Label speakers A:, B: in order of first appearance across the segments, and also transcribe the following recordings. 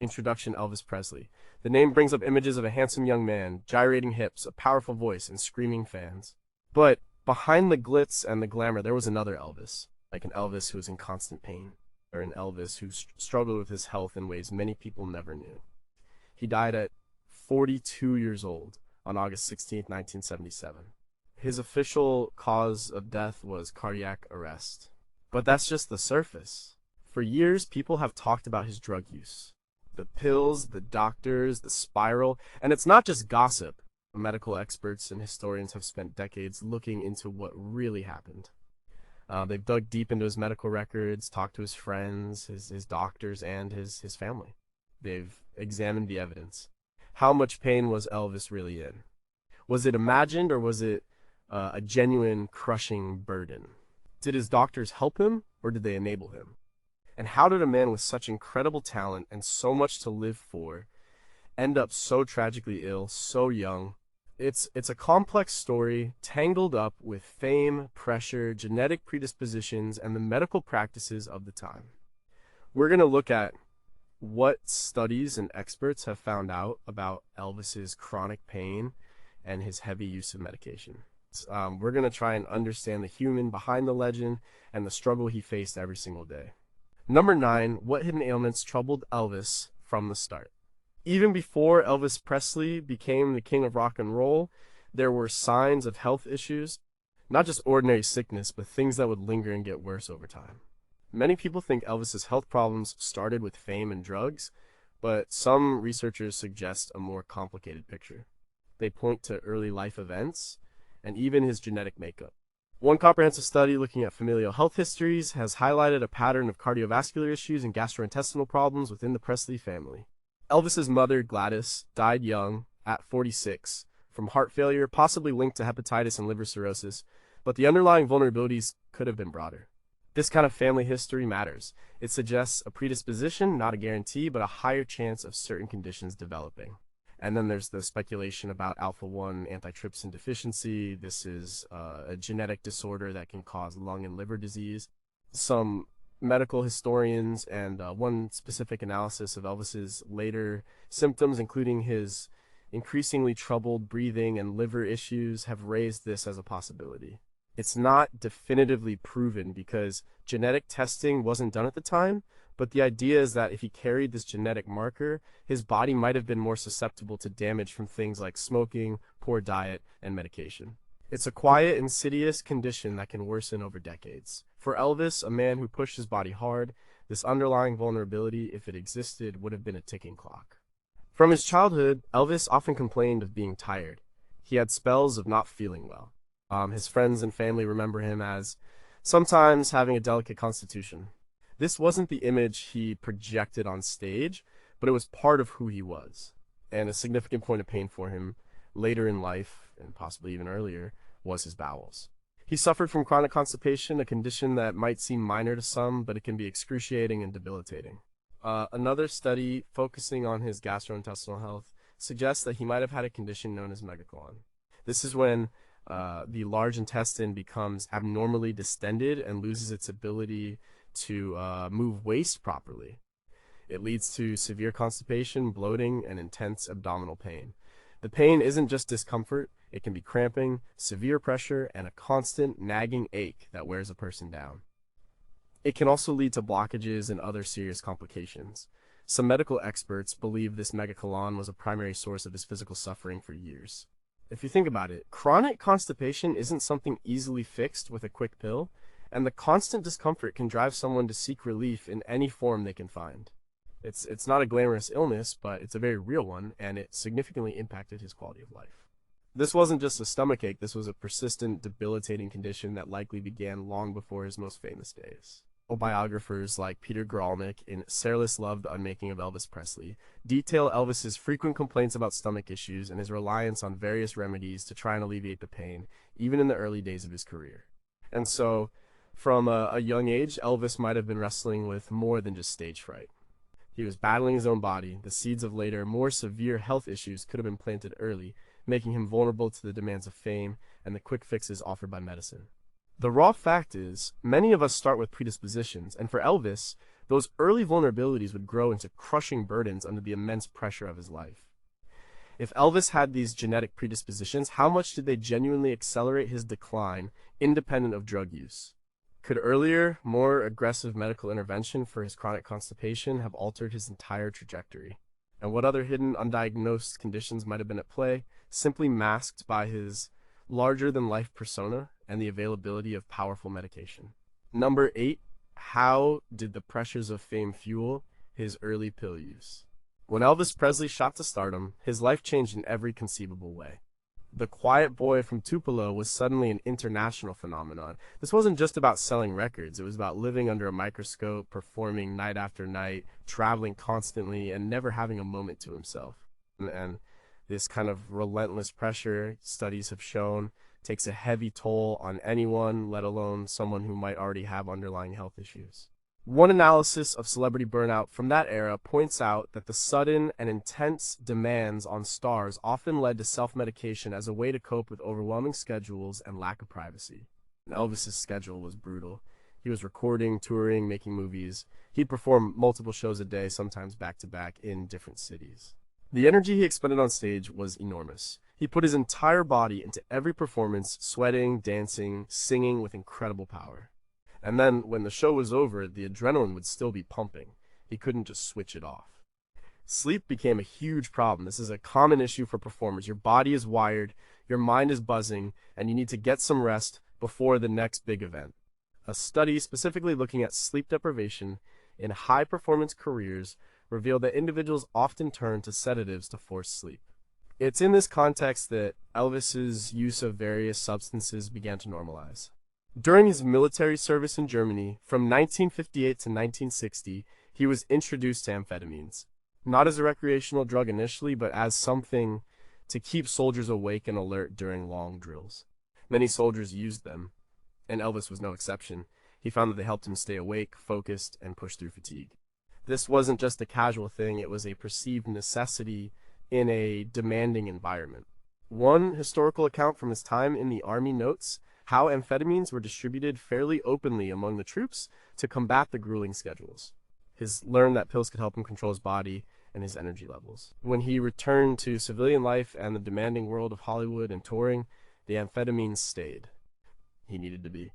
A: Introduction: Elvis Presley. The name brings up images of a handsome young man, gyrating hips, a powerful voice, and screaming fans. But behind the glitz and the glamour, there was another Elvis, like an Elvis who was in constant pain, or an Elvis who struggled with his health in ways many people never knew. He died at 42 years old on August 16th, 1977. His official cause of death was cardiac arrest. But that's just the surface. For years, people have talked about his drug use. The pills, the doctors, the spiral, and it's not just gossip. Medical experts and historians have spent decades looking into what really happened. They've dug deep into his medical records, talked to his friends, his doctors, and his family. They've examined the evidence. How much pain was Elvis really in? Was it imagined, or was it a genuine, crushing burden? Did his doctors help him, or did they enable him? And how did a man with such incredible talent and so much to live for end up so tragically ill, so young? It's a complex story tangled up with fame, pressure, genetic predispositions, and the medical practices of the time. We're going to look at what studies and experts have found out about Elvis's chronic pain and his heavy use of medication. We're going to try and understand the human behind the legend and the struggle he faced every single day. Number 9, what hidden ailments troubled Elvis from the start? Even before Elvis Presley became the king of rock and roll, there were signs of health issues, not just ordinary sickness, but things that would linger and get worse over time. Many people think Elvis's health problems started with fame and drugs, but some researchers suggest a more complicated picture. They point to early life events and even his genetic makeup. One comprehensive study looking at familial health histories has highlighted a pattern of cardiovascular issues and gastrointestinal problems within the Presley family. Elvis's mother, Gladys, died young, at 46, from heart failure, possibly linked to hepatitis and liver cirrhosis, but the underlying vulnerabilities could have been broader. This kind of family history matters. It suggests a predisposition, not a guarantee, but a higher chance of certain conditions developing. And then there's the speculation about alpha-1 antitrypsin deficiency. This is a genetic disorder that can cause lung and liver disease. Some medical historians and one specific analysis of Elvis's later symptoms, including his increasingly troubled breathing and liver issues, have raised this as a possibility. It's not definitively proven because genetic testing wasn't done at the time, but the idea is that if he carried this genetic marker, his body might have been more susceptible to damage from things like smoking, poor diet, and medication. It's a quiet, insidious condition that can worsen over decades. For Elvis, a man who pushed his body hard, this underlying vulnerability, if it existed, would have been a ticking clock. From his childhood, Elvis often complained of being tired. He had spells of not feeling well. His friends and family remember him as sometimes having a delicate constitution. This wasn't the image he projected on stage, but it was part of who he was. And a significant point of pain for him later in life, and possibly even earlier, was his bowels. He suffered from chronic constipation, a condition that might seem minor to some, but it can be excruciating and debilitating. Another study focusing on his gastrointestinal health suggests that he might have had a condition known as megacolon. This is when the large intestine becomes abnormally distended and loses its ability to move waste properly. It leads to severe constipation, bloating, and intense abdominal pain. The pain isn't just discomfort, it can be cramping, severe pressure, and a constant nagging ache that wears a person down. It can also lead to blockages and other serious complications. Some medical experts believe this megacolon was a primary source of his physical suffering for years. If you think about it, chronic constipation isn't something easily fixed with a quick pill, and the constant discomfort can drive someone to seek relief in any form they can find. It's not a glamorous illness, but it's a very real one, and it significantly impacted his quality of life. This wasn't just a stomachache, this was a persistent, debilitating condition that likely began long before his most famous days. Biographers like Peter Gralnick in Sarah's Love, The Unmaking of Elvis Presley detail Elvis's frequent complaints about stomach issues and his reliance on various remedies to try and alleviate the pain, even in the early days of his career. And so, from a young age, Elvis might have been wrestling with more than just stage fright. He was battling his own body. The seeds of later, more severe health issues could have been planted early, making him vulnerable to the demands of fame and the quick fixes offered by medicine. The raw fact is, many of us start with predispositions, and for Elvis, Those early vulnerabilities would grow into crushing burdens under the immense pressure of his life. If Elvis had these genetic predispositions, how much did they genuinely accelerate his decline, independent of drug use? Could earlier, more aggressive medical intervention for his chronic constipation have altered his entire trajectory? And what other hidden, undiagnosed conditions might have been at play, simply masked by his larger-than-life persona and the availability of powerful medication? Number 8. How did the pressures of fame fuel his early pill use? When Elvis Presley shot to stardom, his life changed in every conceivable way. The quiet boy from Tupelo was suddenly an international phenomenon. This wasn't just about selling records, it was about living under a microscope, performing night after night, traveling constantly, and never having a moment to himself. And this kind of relentless pressure, studies have shown, takes a heavy toll on anyone, let alone someone who might already have underlying health issues. One analysis of celebrity burnout from that era points out that the sudden and intense demands on stars often led to self-medication as a way to cope with overwhelming schedules and lack of privacy. And Elvis's schedule was brutal. He was recording, touring, making movies. He'd perform multiple shows a day, sometimes back-to-back, in different cities. The energy he expended on stage was enormous. He put his entire body into every performance, sweating, dancing, singing with incredible power. And then, when the show was over, the adrenaline would still be pumping. He couldn't just switch it off. Sleep became a huge problem. This is a common issue for performers. Your body is wired, your mind is buzzing, and you need to get some rest before the next big event. A study specifically looking at sleep deprivation in high-performance careers revealed that individuals often turn to sedatives to force sleep. It's in this context that Elvis's use of various substances began to normalize. During his military service in Germany, from 1958 to 1960, he was introduced to amphetamines. Not as a recreational drug initially, but as something to keep soldiers awake and alert during long drills. Many soldiers used them, and Elvis was no exception. He found that they helped him stay awake, focused, and push through fatigue. This wasn't just a casual thing, it was a perceived necessity in a demanding environment. One historical account from his time in the Army notes how amphetamines were distributed fairly openly among the troops to combat the grueling schedules. He learned that pills could help him control his body and his energy levels. When he returned to civilian life and the demanding world of Hollywood and touring, the amphetamines stayed. He needed to be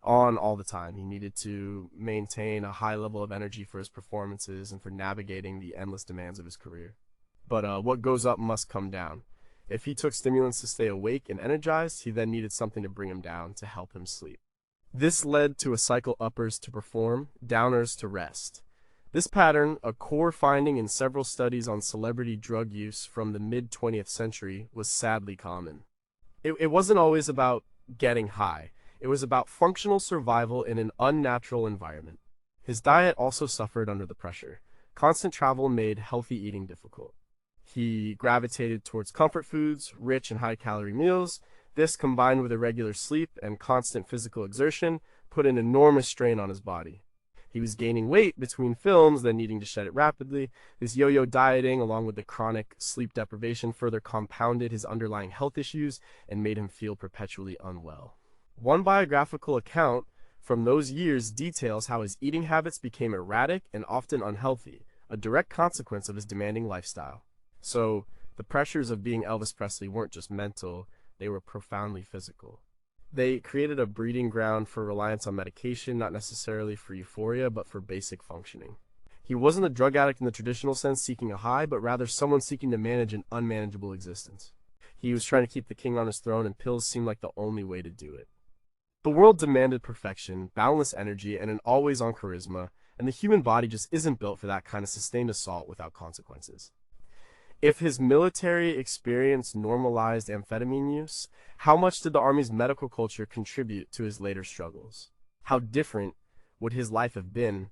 A: on all the time. He needed to maintain a high level of energy for his performances and for navigating the endless demands of his career. But what goes up must come down. If he took stimulants to stay awake and energized, he then needed something to bring him down to help him sleep. This led to a cycle: uppers to perform, downers to rest. This pattern, a core finding in several studies on celebrity drug use from the mid-20th century, was sadly common. It wasn't always about getting high. It was about functional survival in an unnatural environment. His diet also suffered under the pressure. Constant travel made healthy eating difficult. He gravitated towards comfort foods, rich and high-calorie meals. This, combined with irregular sleep and constant physical exertion, put an enormous strain on his body. He was gaining weight between films, then needing to shed it rapidly. This yo-yo dieting, along with the chronic sleep deprivation, further compounded his underlying health issues and made him feel perpetually unwell. One biographical account from those years details how his eating habits became erratic and often unhealthy, a direct consequence of his demanding lifestyle. So, the pressures of being Elvis Presley weren't just mental, they were profoundly physical. They created a breeding ground for reliance on medication, not necessarily for euphoria, but for basic functioning. He wasn't a drug addict in the traditional sense seeking a high, but rather someone seeking to manage an unmanageable existence. He was trying to keep the king on his throne, and pills seemed like the only way to do it. The world demanded perfection, boundless energy, and an always-on charisma, and the human body just isn't built for that kind of sustained assault without consequences. If his military experience normalized amphetamine use, how much did the Army's medical culture contribute to his later struggles? How different would his life have been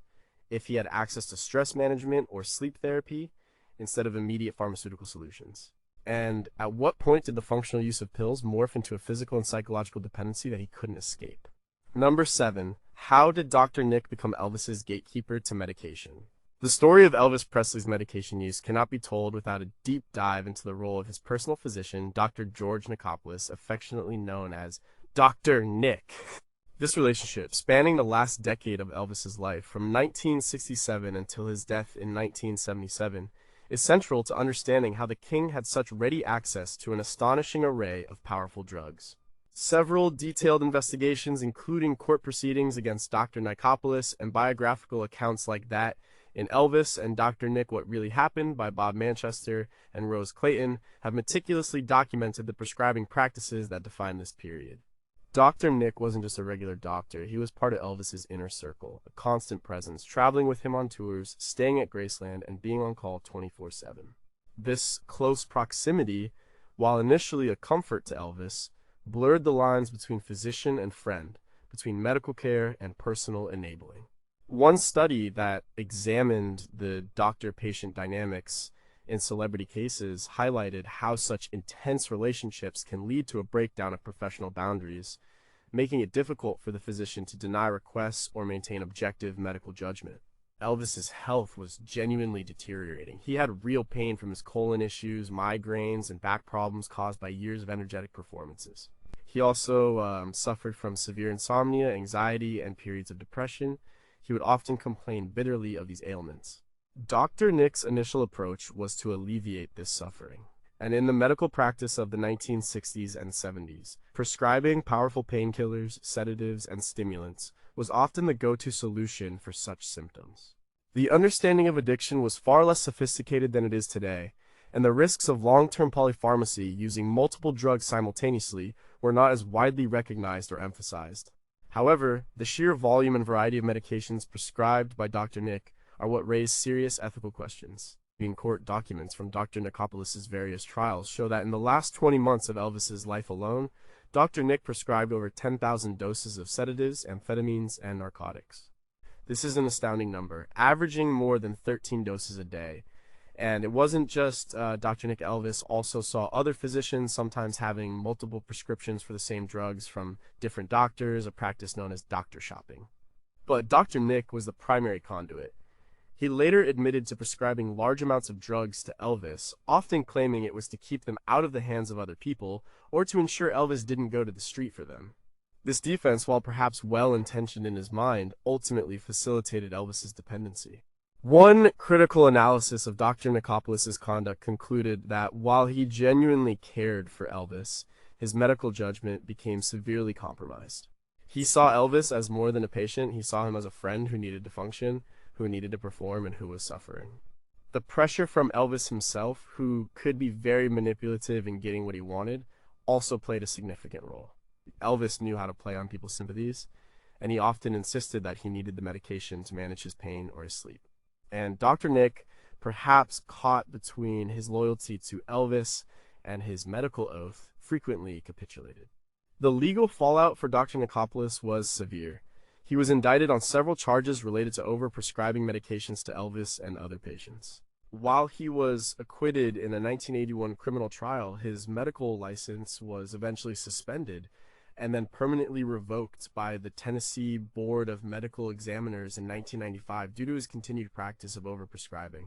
A: if he had access to stress management or sleep therapy instead of immediate pharmaceutical solutions? And at what point did the functional use of pills morph into a physical and psychological dependency that he couldn't escape? Number 7. How did Dr. Nick become Elvis's gatekeeper to medication? The story of Elvis Presley's medication use cannot be told without a deep dive into the role of his personal physician, Dr. George Nichopoulos, affectionately known as Dr. Nick. This relationship, spanning the last decade of Elvis's life from 1967 until his death in 1977, is central to understanding how the king had such ready access to an astonishing array of powerful drugs. Several detailed investigations, including court proceedings against Dr. Nikopoulos and biographical accounts like that in Elvis and Dr. Nick What Really Happened by Bob Manchester and Rose Clayton, have meticulously documented the prescribing practices that define this period. Dr. Nick wasn't just a regular doctor, he was part of Elvis's inner circle, a constant presence, traveling with him on tours, staying at Graceland, and being on call 24/7. This close proximity, while initially a comfort to Elvis, blurred the lines between physician and friend, between medical care and personal enabling. One study that examined the doctor-patient dynamics in celebrity cases highlighted how such intense relationships can lead to a breakdown of professional boundaries, making it difficult for the physician to deny requests or maintain objective medical judgment. Elvis's health was genuinely deteriorating. He had real pain from his colon issues, migraines, and back problems caused by years of energetic performances. He also suffered from severe insomnia, anxiety, and periods of depression. He would often complain bitterly of these ailments. Dr. Nick's initial approach was to alleviate this suffering, and in the medical practice of the 1960s and 70s, prescribing powerful painkillers, sedatives, and stimulants was often the go-to solution for such symptoms. The understanding of addiction was far less sophisticated than it is today, and the risks of long-term polypharmacy using multiple drugs simultaneously were not as widely recognized or emphasized. However, the sheer volume and variety of medications prescribed by Dr. Nick are what raise serious ethical questions. Court documents from Dr. Nikopoulos' various trials show that in the last 20 months of Elvis's life alone, Dr. Nick prescribed over 10,000 doses of sedatives, amphetamines, and narcotics. This is an astounding number, averaging more than 13 doses a day. And it wasn't just Dr. Nick. Elvis also saw other physicians, sometimes having multiple prescriptions for the same drugs from different doctors, a practice known as doctor shopping. But Dr. Nick was the primary conduit. He later admitted to prescribing large amounts of drugs to Elvis, often claiming it was to keep them out of the hands of other people, or to ensure Elvis didn't go to the street for them. This defense, while perhaps well-intentioned in his mind, ultimately facilitated Elvis's dependency. One critical analysis of Dr. Nikopoulos' conduct concluded that while he genuinely cared for Elvis, his medical judgment became severely compromised. He saw Elvis as more than a patient, he saw him as a friend who needed to function, who needed to perform, and who was suffering. The pressure from Elvis himself, who could be very manipulative in getting what he wanted, also played a significant role. Elvis knew how to play on people's sympathies, and he often insisted that he needed the medication to manage his pain or his sleep. And Dr. Nick, perhaps caught between his loyalty to Elvis and his medical oath, frequently capitulated. The legal fallout for Dr. Nikopoulos was severe. He was indicted on several charges related to overprescribing medications to Elvis and other patients. While he was acquitted in a 1981 criminal trial, his medical license was eventually suspended and then permanently revoked by the Tennessee Board of Medical Examiners in 1995 due to his continued practice of overprescribing.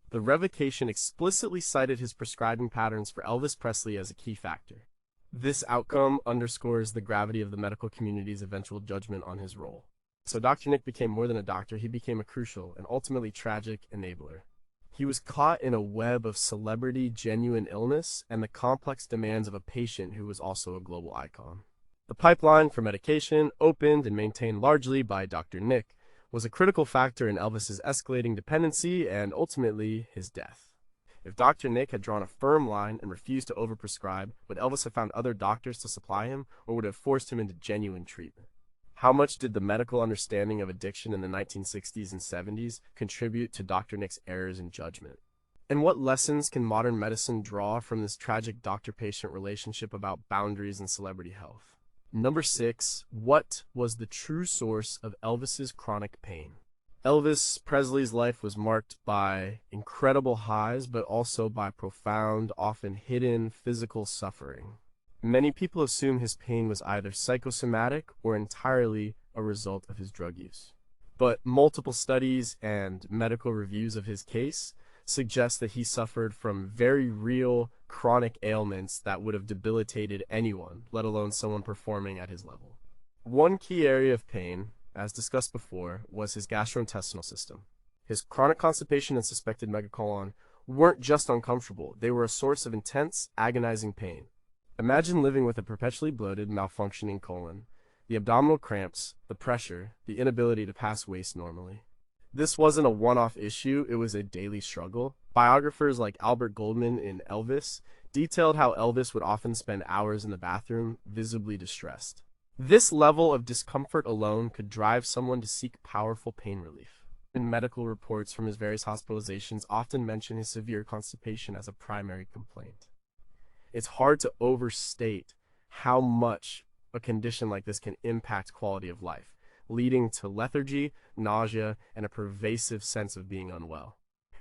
A: The revocation explicitly cited his prescribing patterns for Elvis Presley as a key factor. This outcome underscores the gravity of the medical community's eventual judgment on his role. So Dr. Nick became more than a doctor, he became a crucial and ultimately tragic enabler. He was caught in a web of celebrity, genuine illness, and the complex demands of a patient who was also a global icon. The pipeline for medication, opened and maintained largely by Dr. Nick, was a critical factor in Elvis's escalating dependency and ultimately his death. If Dr. Nick had drawn a firm line and refused to overprescribe, would Elvis have found other doctors to supply him, or would have forced him into genuine treatment? How much did the medical understanding of addiction in the 1960s and 70s contribute to Dr. Nick's errors in judgment? And what lessons can modern medicine draw from this tragic doctor-patient relationship about boundaries and celebrity health? Number 6, what was the true source of Elvis's chronic pain? Elvis Presley's life was marked by incredible highs, but also by profound, often hidden physical suffering. Many people assume his pain was either psychosomatic or entirely a result of his drug use. But multiple studies and medical reviews of his case suggest that he suffered from very real chronic ailments that would have debilitated anyone, let alone someone performing at his level. One key area of pain, as discussed before, was his gastrointestinal system. His chronic constipation and suspected megacolon weren't just uncomfortable, they were a source of intense, agonizing pain. Imagine living with a perpetually bloated, malfunctioning colon, the abdominal cramps, the pressure, the inability to pass waste normally. This wasn't a one-off issue, it was a daily struggle. Biographers like Albert Goldman in Elvis detailed how Elvis would often spend hours in the bathroom, visibly distressed. This level of discomfort alone could drive someone to seek powerful pain relief. And medical reports from his various hospitalizations often mention his severe constipation as a primary complaint. It's hard to overstate how much a condition like this can impact quality of life, leading to lethargy, nausea, and a pervasive sense of being unwell.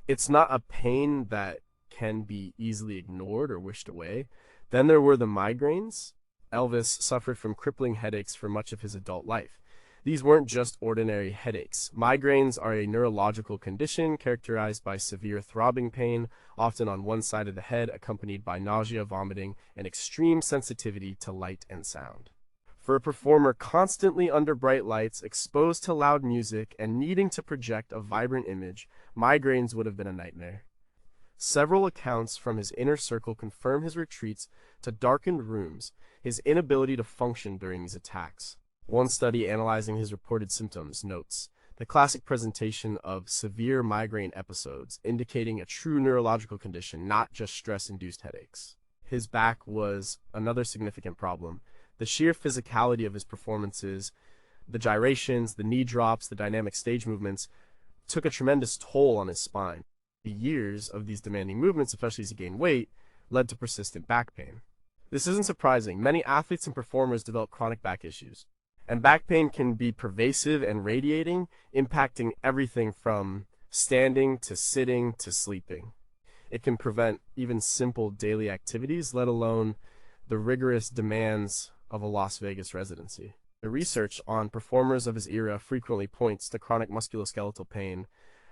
A: It's not a pain that can be easily ignored or wished away. Then there were the migraines. Elvis suffered from crippling headaches for much of his adult life. These weren't just ordinary headaches. Migraines are a neurological condition characterized by severe throbbing pain, often on one side of the head, accompanied by nausea, vomiting, and extreme sensitivity to light and sound. For a performer constantly under bright lights, exposed to loud music, and needing to project a vibrant image, migraines would have been a nightmare. Several accounts from his inner circle confirm his retreats to darkened rooms, his inability to function during these attacks. One study analyzing his reported symptoms notes the classic presentation of severe migraine episodes, indicating a true neurological condition, not just stress-induced headaches. His back was another significant problem. The sheer physicality of his performances, the gyrations, the knee drops, the dynamic stage movements, took a tremendous toll on his spine. The years of these demanding movements, especially as he gained weight, led to persistent back pain. This isn't surprising. Many athletes and performers develop chronic back issues. And back pain can be pervasive and radiating, impacting everything from standing to sitting to sleeping. It can prevent even simple daily activities, let alone the rigorous demands of a Las Vegas residency. The research on performers of his era frequently points to chronic musculoskeletal pain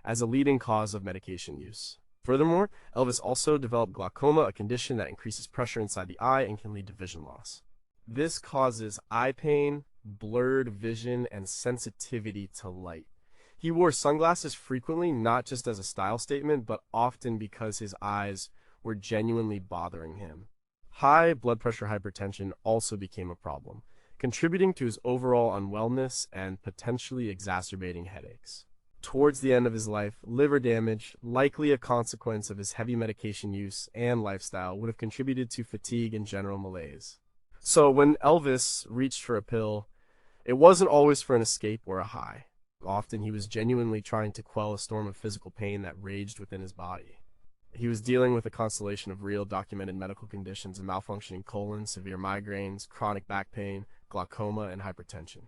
A: as a leading cause of medication use. Furthermore, Elvis also developed glaucoma, a condition that increases pressure inside the eye and can lead to vision loss. This causes eye pain, blurred vision, and sensitivity to light. He wore sunglasses frequently, not just as a style statement, but often because his eyes were genuinely bothering him. High blood pressure hypertension also became a problem, contributing to his overall unwellness and potentially exacerbating headaches. Towards the end of his life, liver damage, likely a consequence of his heavy medication use and lifestyle, would have contributed to fatigue and general malaise. So when Elvis reached for a pill, it wasn't always for an escape or a high. Often he was genuinely trying to quell a storm of physical pain that raged within his body. He was dealing with a constellation of real documented medical conditions: a malfunctioning colon, severe migraines, chronic back pain, glaucoma, and hypertension.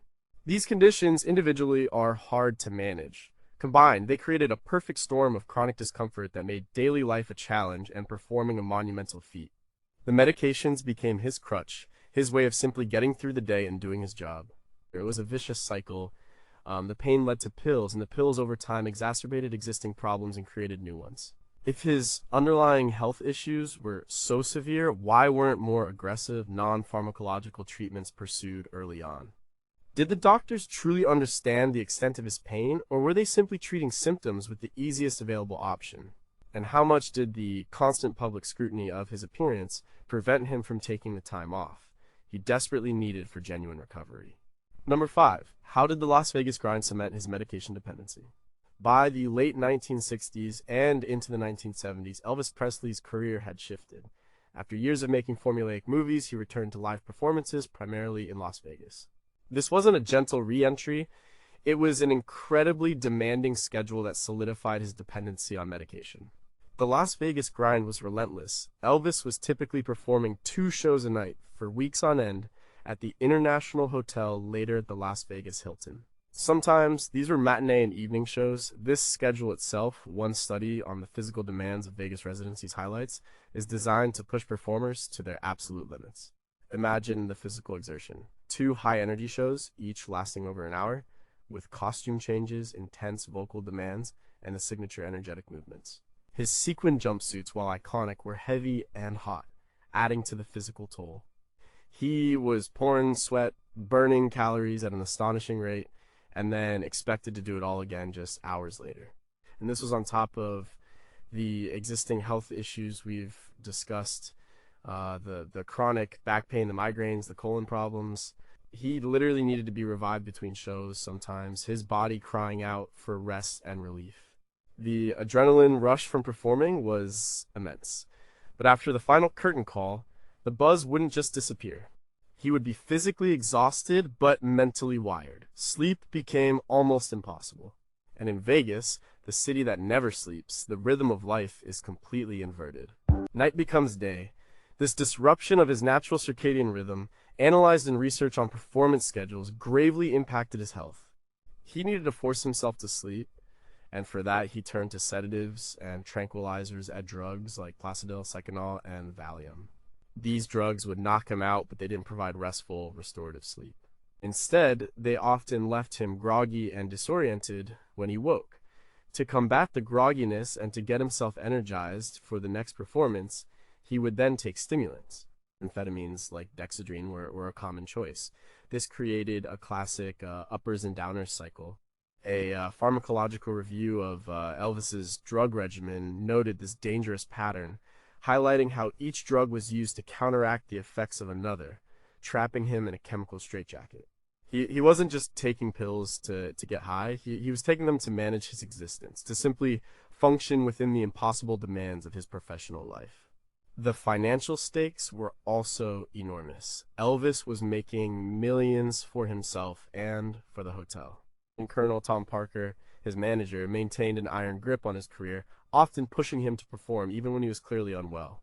A: These conditions individually are hard to manage. Combined, they created a perfect storm of chronic discomfort that made daily life a challenge and performing a monumental feat. The medications became his crutch, his way of simply getting through the day and doing his job. It was a vicious cycle. The pain led to pills, and the pills over time exacerbated existing problems and created new ones. If his underlying health issues were so severe, why weren't more aggressive, non-pharmacological treatments pursued early on? Did the doctors truly understand the extent of his pain, or were they simply treating symptoms with the easiest available option? And how much did the constant public scrutiny of his appearance prevent him from taking the time off he desperately needed for genuine recovery? Number 5. How did the Las Vegas grind cement his medication dependency? By the late 1960s and into the 1970s, Elvis Presley's career had shifted. After years of making formulaic movies, he returned to live performances, primarily in Las Vegas. This wasn't a gentle re-entry. It was an incredibly demanding schedule that solidified his dependency on medication. The Las Vegas grind was relentless. Elvis was typically performing 2 shows a night for weeks on end at the International Hotel, later at the Las Vegas Hilton. Sometimes these were matinee and evening shows. This schedule itself, one study on the physical demands of Vegas residencies highlights, is designed to push performers to their absolute limits. Imagine the physical exertion. 2 high-energy shows, each lasting over an hour, with costume changes, intense vocal demands, and the signature energetic movements. His sequin jumpsuits, while iconic, were heavy and hot, adding to the physical toll. He was pouring sweat, burning calories at an astonishing rate, and then expected to do it all again just hours later. And this was on top of the existing health issues we've discussed, the chronic back pain, the migraines, the colon problems. He literally needed to be revived between shows sometimes, his body crying out for rest and relief. The adrenaline rush from performing was immense. But after the final curtain call, the buzz wouldn't just disappear. He would be physically exhausted, but mentally wired. Sleep became almost impossible. And in Vegas, the city that never sleeps, the rhythm of life is completely inverted. Night becomes day. This disruption of his natural circadian rhythm, analyzed in research on performance schedules, gravely impacted his health. He needed to force himself to sleep, and for that he turned to sedatives and tranquilizers and drugs like Placidil, Seconal, and Valium. These drugs would knock him out, but they didn't provide restful, restorative sleep. Instead, they often left him groggy and disoriented when he woke. To combat the grogginess and to get himself energized for the next performance, he would then take stimulants. Amphetamines like Dexedrine were a common choice. This created a classic uppers and downers cycle. A pharmacological review of Elvis's drug regimen noted this dangerous pattern, highlighting how each drug was used to counteract the effects of another, trapping him in a chemical straitjacket. He wasn't just taking pills to get high, he was taking them to manage his existence, to simply function within the impossible demands of his professional life. The financial stakes were also enormous. Elvis was making millions for himself and for the hotel. And Colonel Tom Parker, his manager, maintained an iron grip on his career, often pushing him to perform even when he was clearly unwell.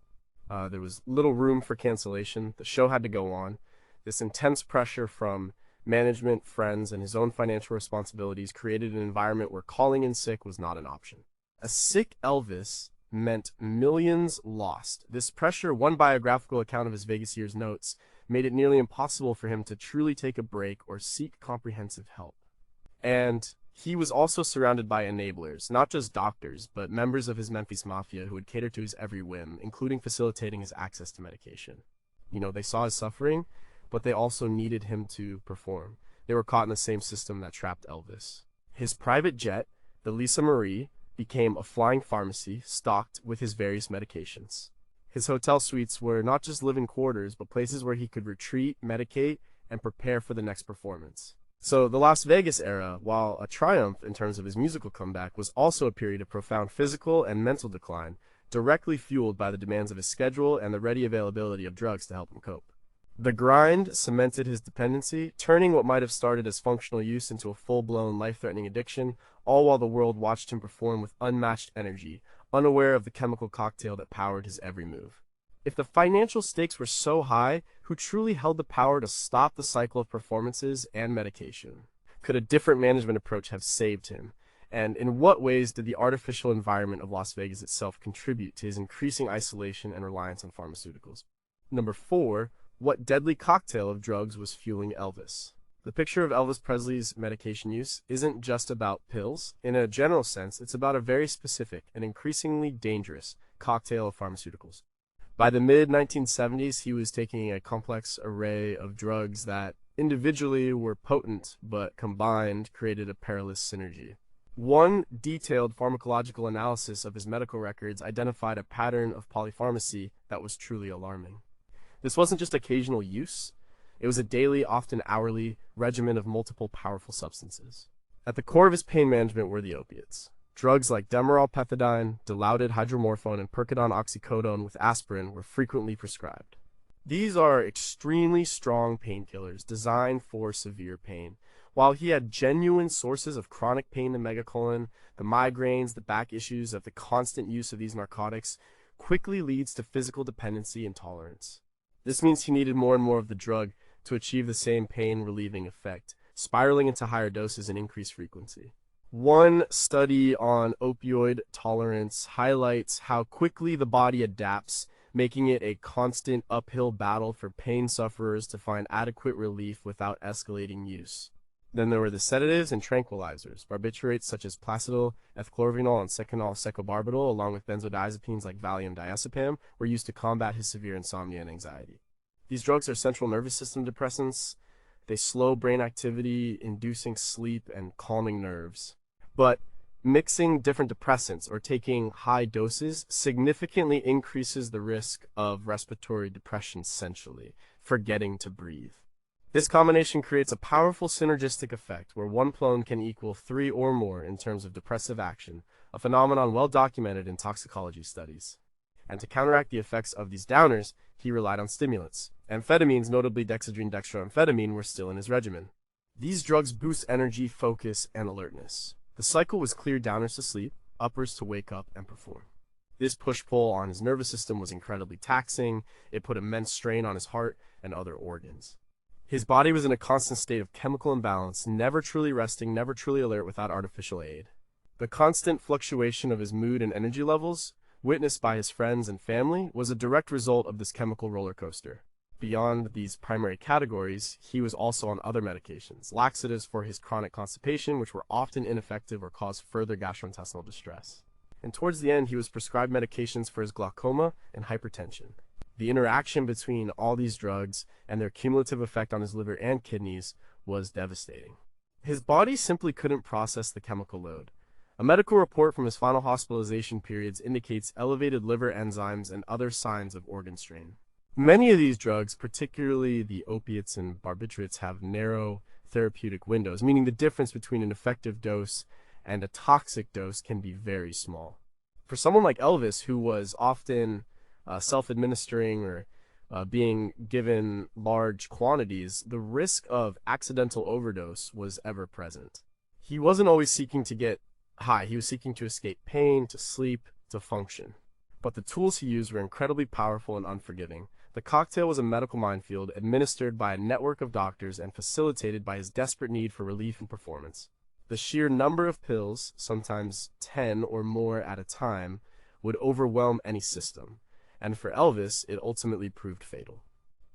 A: There was little room for cancellation. The show had to go on. This intense pressure from management, friends, and his own financial responsibilities created an environment where calling in sick was not an option. A sick Elvis meant millions lost. This pressure, one biographical account of his Vegas years notes, made it nearly impossible for him to truly take a break or seek comprehensive help. And he was also surrounded by enablers, not just doctors, but members of his Memphis Mafia who would cater to his every whim, including facilitating his access to medication. They saw his suffering, but they also needed him to perform. They were caught in the same system that trapped Elvis. His private jet, the Lisa Marie, became a flying pharmacy stocked with his various medications. His hotel suites were not just living quarters, but places where he could retreat, medicate, and prepare for the next performance. So the Las Vegas era, while a triumph in terms of his musical comeback, was also a period of profound physical and mental decline, directly fueled by the demands of his schedule and the ready availability of drugs to help him cope. The grind cemented his dependency, turning what might have started as functional use into a full-blown, life-threatening addiction, all while the world watched him perform with unmatched energy, unaware of the chemical cocktail that powered his every move. If the financial stakes were so high, who truly held the power to stop the cycle of performances and medication? Could a different management approach have saved him? And in what ways did the artificial environment of Las Vegas itself contribute to his increasing isolation and reliance on pharmaceuticals? Number 4. What deadly cocktail of drugs was fueling Elvis? The picture of Elvis Presley's medication use isn't just about pills. In a general sense, it's about a very specific and increasingly dangerous cocktail of pharmaceuticals. By the mid-1970s, he was taking a complex array of drugs that individually were potent, but combined created a perilous synergy. One detailed pharmacological analysis of his medical records identified a pattern of polypharmacy that was truly alarming. This wasn't just occasional use, it was a daily, often hourly, regimen of multiple powerful substances. At the core of his pain management were the opiates. Drugs like Demerol pethidine, dilaudid hydromorphone, and Percodon oxycodone with aspirin were frequently prescribed. These are extremely strong painkillers designed for severe pain. While he had genuine sources of chronic pain in the megacolon, the migraines, the back issues of the constant use of these narcotics quickly leads to physical dependency and tolerance. This means he needed more and more of the drug to achieve the same pain-relieving effect, spiraling into higher doses and increased frequency. One study on opioid tolerance highlights how quickly the body adapts, making it a constant uphill battle for pain sufferers to find adequate relief without escalating use. Then there were the sedatives and tranquilizers. Barbiturates such as Placidil, ethchlorovinol, and Seconal secobarbital, along with benzodiazepines like Valium diazepam, were used to combat his severe insomnia and anxiety. These drugs are central nervous system depressants. They slow brain activity, inducing sleep and calming nerves. But mixing different depressants or taking high doses significantly increases the risk of respiratory depression, essentially, forgetting to breathe. This combination creates a powerful synergistic effect where one clone can equal three or more in terms of depressive action, a phenomenon well documented in toxicology studies. And to counteract the effects of these downers, he relied on stimulants. Amphetamines, notably dexedrine dextroamphetamine, were still in his regimen. These drugs boost energy, focus, and alertness. The cycle was clear downers to sleep, uppers to wake up and perform. This push-pull on his nervous system was incredibly taxing. It put immense strain on his heart and other organs. His body was in a constant state of chemical imbalance, never truly resting, never truly alert without artificial aid. The constant fluctuation of his mood and energy levels, witnessed by his friends and family, was a direct result of this chemical roller coaster. Beyond these primary categories, he was also on other medications, laxatives for his chronic constipation, which were often ineffective or caused further gastrointestinal distress. And towards the end, he was prescribed medications for his glaucoma and hypertension. The interaction between all these drugs and their cumulative effect on his liver and kidneys was devastating. His body simply couldn't process the chemical load. A medical report from his final hospitalization periods indicates elevated liver enzymes and other signs of organ strain. Many of these drugs, particularly the opiates and barbiturates, have narrow therapeutic windows, meaning the difference between an effective dose and a toxic dose can be very small. For someone like Elvis, who was often self-administering or being given large quantities, the risk of accidental overdose was ever present. He wasn't always seeking to get high. He was seeking to escape pain, to sleep, to function. But the tools he used were incredibly powerful and unforgiving. The cocktail was a medical minefield administered by a network of doctors and facilitated by his desperate need for relief and performance. The sheer number of pills, sometimes 10 or more at a time, would overwhelm any system. And for Elvis, it ultimately proved fatal.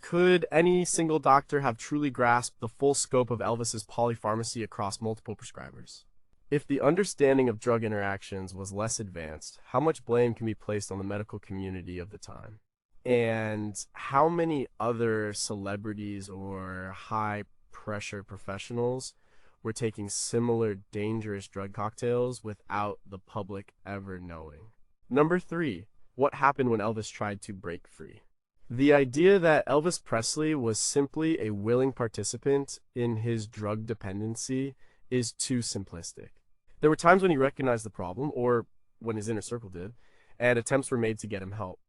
A: Could any single doctor have truly grasped the full scope of Elvis's polypharmacy across multiple prescribers? If the understanding of drug interactions was less advanced, how much blame can be placed on the medical community of the time? And how many other celebrities or high-pressure professionals were taking similar dangerous drug cocktails without the public ever knowing? Number 3. What happened when Elvis tried to break free? The idea that Elvis Presley was simply a willing participant in his drug dependency is too simplistic. There were times when he recognized the problem, or when his inner circle did, and attempts were made to get him help.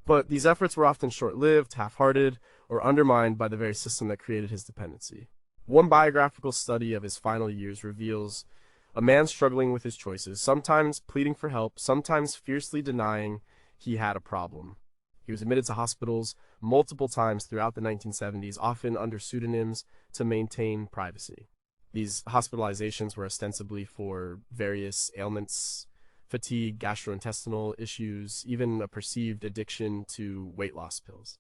A: But these efforts were often short-lived, half-hearted, or undermined by the very system that created his dependency. One biographical study of his final years reveals a man struggling with his choices, sometimes pleading for help, sometimes fiercely denying he had a problem. He was admitted to hospitals multiple times throughout the 1970s, often under pseudonyms to maintain privacy. These hospitalizations were ostensibly for various ailments, fatigue, gastrointestinal issues, even a perceived addiction to weight loss pills.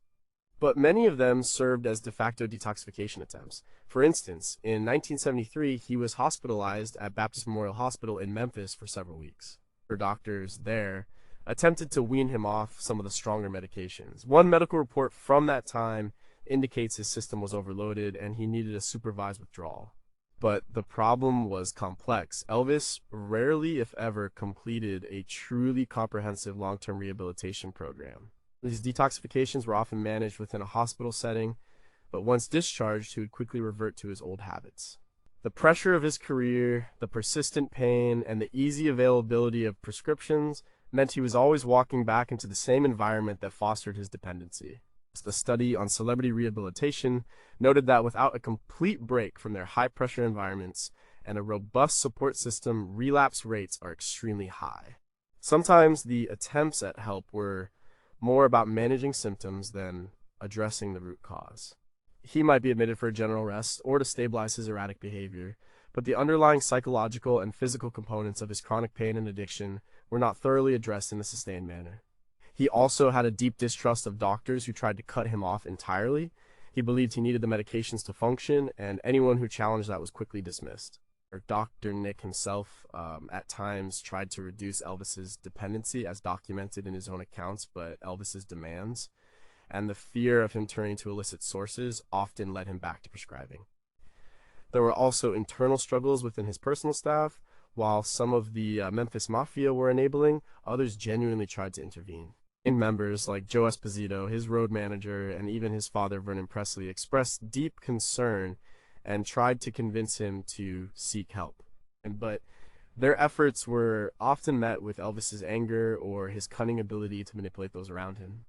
A: But many of them served as de facto detoxification attempts. For instance, in 1973, he was hospitalized at Baptist Memorial Hospital in Memphis for several weeks. Doctors there attempted to wean him off some of the stronger medications. One medical report from that time indicates his system was overloaded and he needed a supervised withdrawal. But the problem was complex. Elvis rarely, if ever, completed a truly comprehensive long-term rehabilitation program. These detoxifications were often managed within a hospital setting, but once discharged, he would quickly revert to his old habits. The pressure of his career, the persistent pain, and the easy availability of prescriptions meant he was always walking back into the same environment that fostered his dependency. The study on celebrity rehabilitation noted that without a complete break from their high-pressure environments and a robust support system, relapse rates are extremely high. Sometimes the attempts at help were more about managing symptoms than addressing the root cause. He might be admitted for a general rest or to stabilize his erratic behavior, but the underlying psychological and physical components of his chronic pain and addiction were not thoroughly addressed in a sustained manner. He also had a deep distrust of doctors who tried to cut him off entirely. He believed he needed the medications to function, and anyone who challenged that was quickly dismissed. Dr. Nick himself at times tried to reduce Elvis's dependency as documented in his own accounts, but Elvis's demands and the fear of him turning to illicit sources often led him back to prescribing. There were also internal struggles within his personal staff. While some of the Memphis Mafia were enabling, others genuinely tried to intervene. In members like Joe Esposito, his road manager, and even his father, Vernon Presley, expressed deep concern and tried to convince him to seek help. But their efforts were often met with Elvis's anger or his cunning ability to manipulate those around him.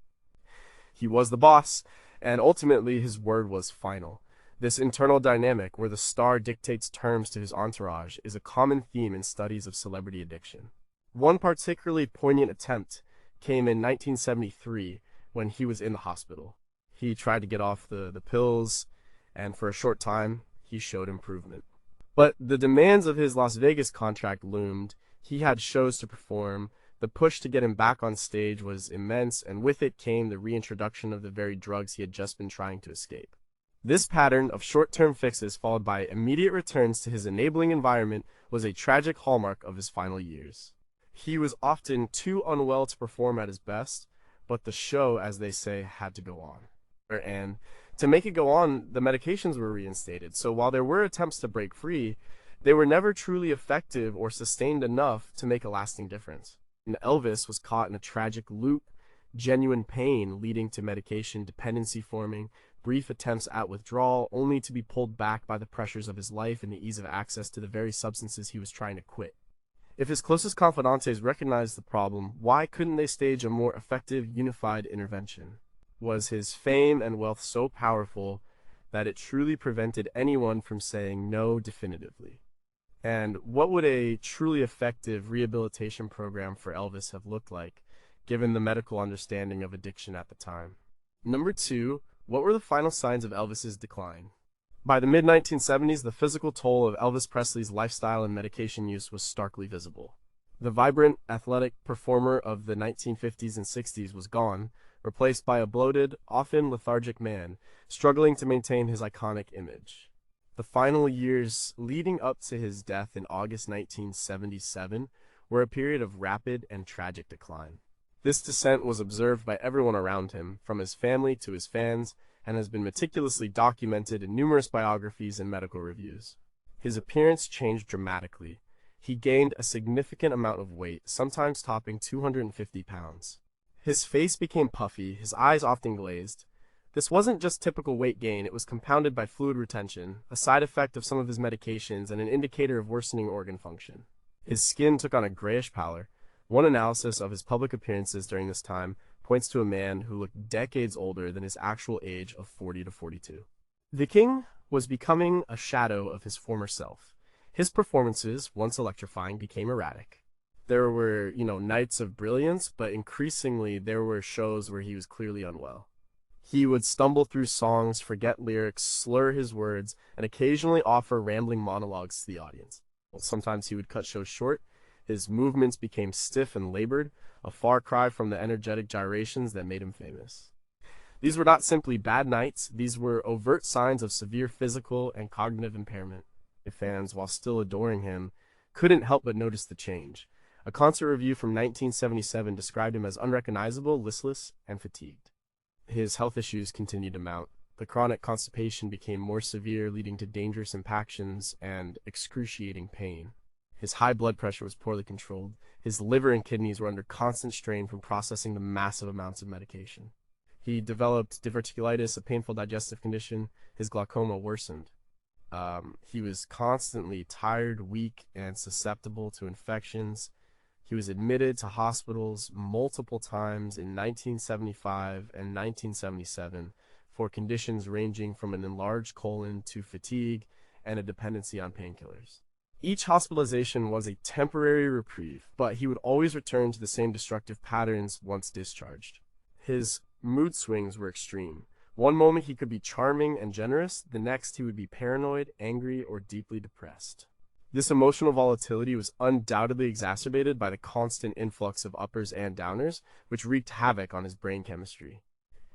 A: He was the boss, and ultimately his word was final. This internal dynamic, where the star dictates terms to his entourage, is a common theme in studies of celebrity addiction. One particularly poignant attempt came in 1973 when he was in the hospital. He tried to get off the pills, and for a short time, he showed improvement. But the demands of his Las Vegas contract loomed. He had shows to perform. The push to get him back on stage was immense, and with it came the reintroduction of the very drugs he had just been trying to escape. This pattern of short-term fixes followed by immediate returns to his enabling environment was a tragic hallmark of his final years. He was often too unwell to perform at his best, but the show, as they say, had to go on. And to make it go on, the medications were reinstated, so while there were attempts to break free, they were never truly effective or sustained enough to make a lasting difference. And Elvis was caught in a tragic loop, genuine pain leading to medication dependency forming, brief attempts at withdrawal, only to be pulled back by the pressures of his life and the ease of access to the very substances he was trying to quit. If his closest confidantes recognized the problem, why couldn't they stage a more effective, unified intervention? Was his fame and wealth so powerful that it truly prevented anyone from saying no definitively? And what would a truly effective rehabilitation program for Elvis have looked like, given the medical understanding of addiction at the time? Number 2, what were the final signs of Elvis's decline? By the mid-1970s, the physical toll of Elvis Presley's lifestyle and medication use was starkly visible. The vibrant, athletic performer of the 1950s and 60s was gone, replaced by a bloated, often lethargic man, struggling to maintain his iconic image. The final years leading up to his death in August 1977 were a period of rapid and tragic decline. This descent was observed by everyone around him, from his family to his fans, and has been meticulously documented in numerous biographies and medical reviews. His appearance changed dramatically. He gained a significant amount of weight, sometimes topping 250 pounds. His face became puffy, his eyes often glazed. This wasn't just typical weight gain, it was compounded by fluid retention, a side effect of some of his medications and an indicator of worsening organ function. His skin took on a grayish pallor. One analysis of his public appearances during this time points to a man who looked decades older than his actual age of 40 to 42. The King was becoming a shadow of his former self. His performances, once electrifying, became erratic. There were, nights of brilliance, but increasingly there were shows where he was clearly unwell. He would stumble through songs, forget lyrics, slur his words, and occasionally offer rambling monologues to the audience. Sometimes he would cut shows short. His movements became stiff and labored, a far cry from the energetic gyrations that made him famous. These were not simply bad nights, these were overt signs of severe physical and cognitive impairment. The fans, while still adoring him, couldn't help but notice the change. A concert review from 1977 described him as unrecognizable, listless, and fatigued. His health issues continued to mount. The chronic constipation became more severe, leading to dangerous impactions and excruciating pain. His high blood pressure was poorly controlled. His liver and kidneys were under constant strain from processing the massive amounts of medication. He developed diverticulitis, a painful digestive condition. His glaucoma worsened. He was constantly tired, weak, and susceptible to infections. He was admitted to hospitals multiple times in 1975 and 1977 for conditions ranging from an enlarged colon to fatigue and a dependency on painkillers. Each hospitalization was a temporary reprieve, but he would always return to the same destructive patterns once discharged. His mood swings were extreme. One moment he could be charming and generous, the next he would be paranoid, angry, or deeply depressed. This emotional volatility was undoubtedly exacerbated by the constant influx of uppers and downers, which wreaked havoc on his brain chemistry.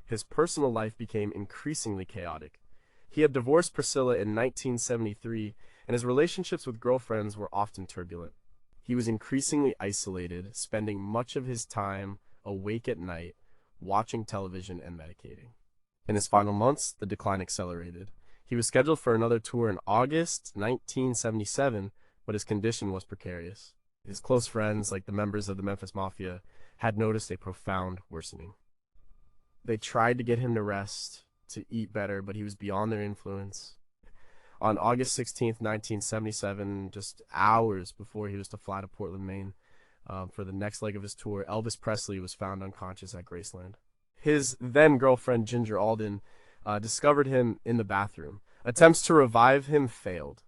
A: His personal life became increasingly chaotic. He had divorced Priscilla in 1973, and his relationships with girlfriends were often turbulent. He was increasingly isolated, spending much of his time awake at night, watching television and medicating. In his final months, the decline accelerated. He was scheduled for another tour in August 1977, but his condition was precarious. His close friends, like the members of the Memphis Mafia, had noticed a profound worsening. They tried to get him to rest, to eat better, but he was beyond their influence. On August 16th, 1977, just hours before he was to fly to Portland, Maine, for the next leg of his tour, Elvis Presley was found unconscious at Graceland. His then-girlfriend, Ginger Alden, discovered him in the bathroom. Attempts to revive him failed.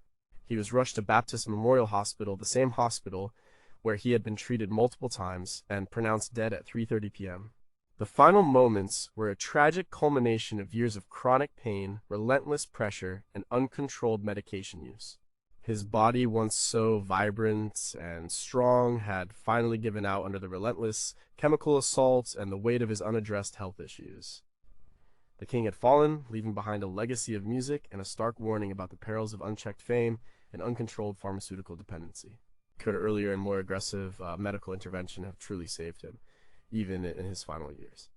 A: He was rushed to Baptist Memorial Hospital, the same hospital where he had been treated multiple times, and pronounced dead at 3:30 p.m. The final moments were a tragic culmination of years of chronic pain, relentless pressure, and uncontrolled medication use. His body, once so vibrant and strong, had finally given out under the relentless chemical assault and the weight of his unaddressed health issues. The king had fallen, leaving behind a legacy of music and a stark warning about the perils of unchecked fame and uncontrolled pharmaceutical dependency. Could earlier and more aggressive medical intervention have truly saved him, even in his final years?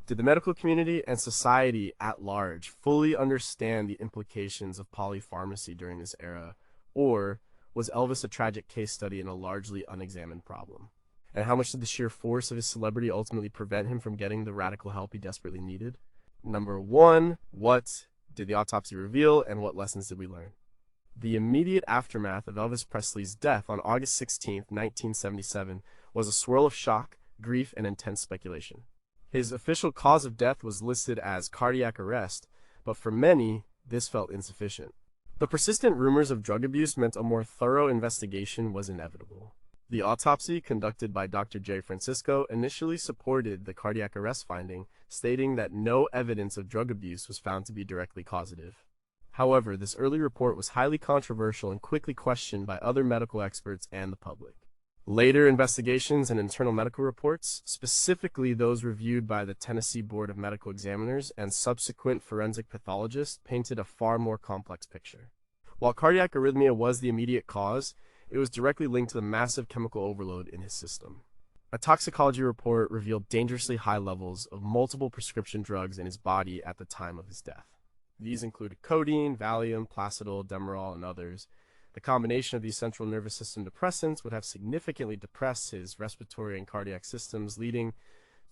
A: Did the medical community and society at large fully understand the implications of polypharmacy during this era, or was Elvis a tragic case study in a largely unexamined problem? And how much did the sheer force of his celebrity ultimately prevent him from getting the radical help he desperately needed? Number one, what did the autopsy reveal, and what lessons did we learn? The immediate aftermath of Elvis Presley's death on August 16th, 1977, was a swirl of shock, grief, and intense speculation. His official cause of death was listed as cardiac arrest, but for many, this felt insufficient. The persistent rumors of drug abuse meant a more thorough investigation was inevitable. The autopsy, conducted by Dr. Jerry Francisco, initially supported the cardiac arrest finding, stating that no evidence of drug abuse was found to be directly causative. However, this early report was highly controversial and quickly questioned by other medical experts and the public. Later investigations and internal medical reports, specifically those reviewed by the Tennessee Board of Medical Examiners and subsequent forensic pathologists, painted a far more complex picture. While cardiac arrhythmia was the immediate cause, it was directly linked to the massive chemical overload in his system. A toxicology report revealed dangerously high levels of multiple prescription drugs in his body at the time of his death. These included codeine, Valium, Placidol, Demerol, and others. The combination of these central nervous system depressants would have significantly depressed his respiratory and cardiac systems, leading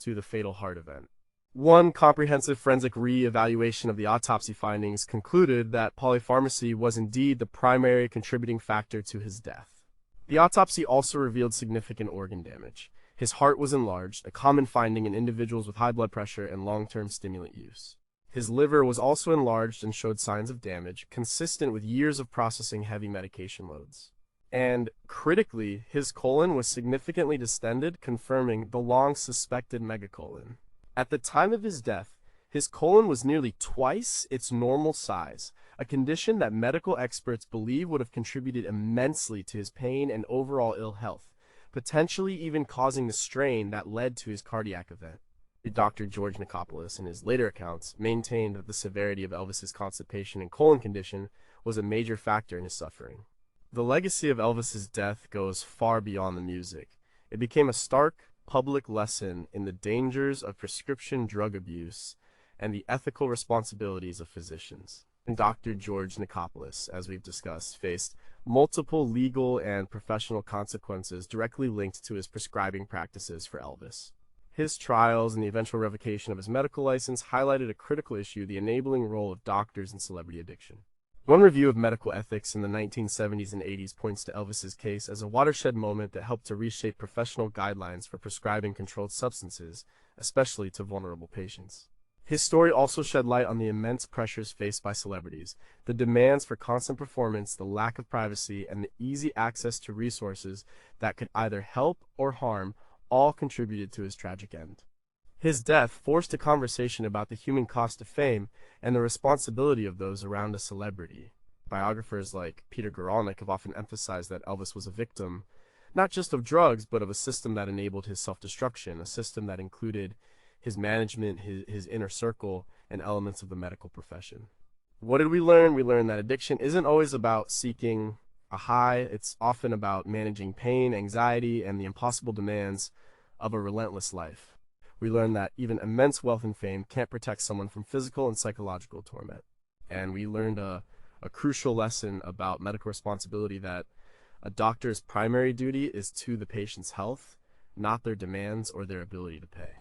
A: to the fatal heart event. One comprehensive forensic re-evaluation of the autopsy findings concluded that polypharmacy was indeed the primary contributing factor to his death. The autopsy also revealed significant organ damage. His heart was enlarged, a common finding in individuals with high blood pressure and long-term stimulant use. His liver was also enlarged and showed signs of damage, consistent with years of processing heavy medication loads. And, critically, his colon was significantly distended, confirming the long-suspected megacolon. At the time of his death, his colon was nearly twice its normal size, a condition that medical experts believe would have contributed immensely to his pain and overall ill health, potentially even causing the strain that led to his cardiac event. Dr. George Nicopolis, in his later accounts, maintained that the severity of Elvis's constipation and colon condition was a major factor in his suffering. The legacy of Elvis's death goes far beyond the music. It became a stark, public lesson in the dangers of prescription drug abuse and the ethical responsibilities of physicians. And Dr. George Nicopolis, as we've discussed, faced multiple legal and professional consequences directly linked to his prescribing practices for Elvis. His trials and the eventual revocation of his medical license highlighted a critical issue: the enabling role of doctors in celebrity addiction. One review of medical ethics in the 1970s and 80s points to Elvis's case as a watershed moment that helped to reshape professional guidelines for prescribing controlled substances, especially to vulnerable patients. His story also shed light on the immense pressures faced by celebrities, the demands for constant performance, the lack of privacy, and the easy access to resources that could either help or harm, all contributed to his tragic end. His death forced a conversation about the human cost of fame and the responsibility of those around a celebrity. Biographers like Peter Guralnick have often emphasized that Elvis was a victim, not just of drugs, but of a system that enabled his self-destruction, a system that included his management, his inner circle, and elements of the medical profession. What did we learn? We learned that addiction isn't always about seeking a high. It's often about managing pain, anxiety, and the impossible demands of a relentless life. We learn that even immense wealth and fame can't protect someone from physical and psychological torment. And we learned a crucial lesson about medical responsibility, that a doctor's primary duty is to the patient's health, not their demands or their ability to pay.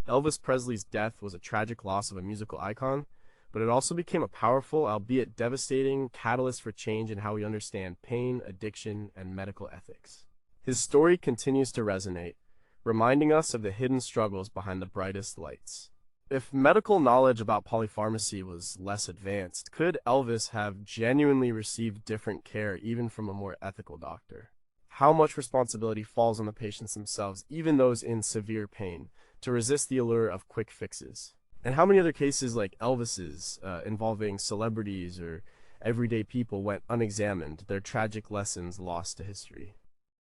A: Elvis Presley's death was a tragic loss of a musical icon, but it also became a powerful, albeit devastating, catalyst for change in how we understand pain, addiction, and medical ethics. His story continues to resonate, reminding us of the hidden struggles behind the brightest lights. If medical knowledge about polypharmacy was less advanced, could Elvis have genuinely received different care even from a more ethical doctor? How much responsibility falls on the patients themselves, even those in severe pain, to resist the allure of quick fixes? And how many other cases like Elvis's, involving celebrities or everyday people, went unexamined, their tragic lessons lost to history?